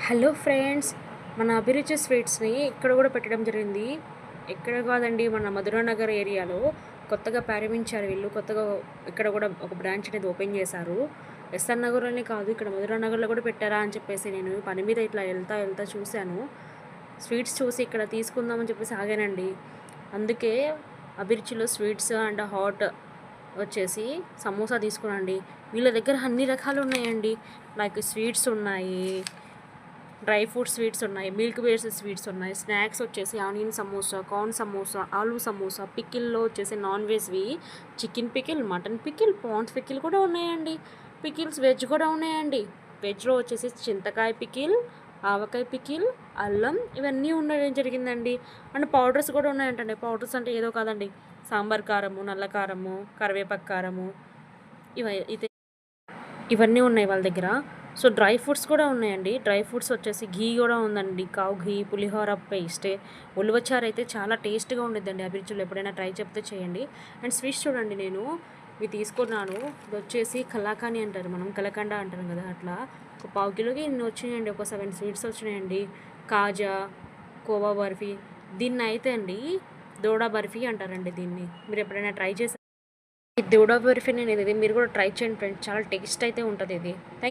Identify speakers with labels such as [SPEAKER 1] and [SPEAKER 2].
[SPEAKER 1] Hello friends, మన అభిరుచి స్వీట్స్ని ఇక్కడ కూడా పెట్టడం జరిగింది. ఎక్కడ కాదండి, మన మధురానగర్ ఏరియాలో కొత్తగా ప్రారంభించారు వీళ్ళు. కొత్తగా ఇక్కడ కూడా ఒక బ్రాంచ్ అనేది ఓపెన్ చేశారు. ఎస్ఆర్ నగర్లోనే కాదు, ఇక్కడ మధురానగర్లో కూడా పెట్టారా అని చెప్పేసి నేను పని మీద ఇట్లా వెళ్తా వెళ్తా చూశాను. స్వీట్స్ చూసి ఇక్కడ తీసుకుందామని చెప్పేసి ఆగానండి. అందుకే అభిరుచిలో స్వీట్స్ అండ్ హాట్ వచ్చేసి సమోసా తీసుకున్నాండి. వీళ్ళ దగ్గర అన్ని రకాలు ఉన్నాయండి. లైక్ స్వీట్స్ ఉన్నాయి, డ్రై ఫ్రూట్ స్వీట్స్ ఉన్నాయి, మిల్క్ బేస్డ్ స్వీట్స్ ఉన్నాయి, స్నాక్స్ వచ్చేసి ఆనియన్ సమోసా, కార్న్ సమోసా, ఆలూ సమోసా, పికిల్లో వచ్చేసి నాన్ వెజ్వి chicken pickle, mutton pickle, prawns pickle కూడా ఉన్నాయండి. పికిల్స్ వెజ్ కూడా ఉన్నాయండి. వెజ్లో వచ్చేసి చింతకాయ పికిల్, ఆవకాయ పికిల్, అల్లం ఇవన్నీ ఉండడం జరిగిందండి. అండ్ పౌడర్స్ కూడా ఉన్నాయంటండి. పౌడర్స్ అంటే ఏదో కాదండి, సాంబార్ కారము, నల్ల కారము, కరివేపాకు కారము, ఇవి ఇవన్నీ ఉన్నాయి వాళ్ళ దగ్గర. సో డ్రై ఫ్రూట్స్ కూడా ఉన్నాయండి. డ్రై ఫ్రూట్స్ వచ్చేసి ఘీ కూడా ఉందండి. కావు ఘీ, పులిహోర పేస్ట్, ఉలవచారు అయితే చాలా టేస్ట్గా ఉండిద్దండి. అభిరుచులు ఎప్పుడైనా ట్రై చెప్తే చేయండి. అండ్ స్వీట్స్ చూడండి, నేను ఇవి తీసుకున్నాను. ఇది వచ్చేసి కలాకాని అంటారు, మనం కలకండ అంటారు కదా, అట్లా ఒక పావు కిలోకి ఇన్ని వచ్చినాయండి. ఒక 7 స్వీట్స్ వచ్చినాయండి. కాజా, కోవా బర్ఫీ, దీన్ని అయితే అండి దోడా బర్ఫీ అంటారండి. దీన్ని మీరు ఎప్పుడైనా ట్రై చేసి, ఈ దోడా బర్ఫీ అనేది మీరు కూడా ట్రై చేయండి ఫ్రెండ్స్. చాలా టేస్ట్ అయితే ఉంటుంది ఇది.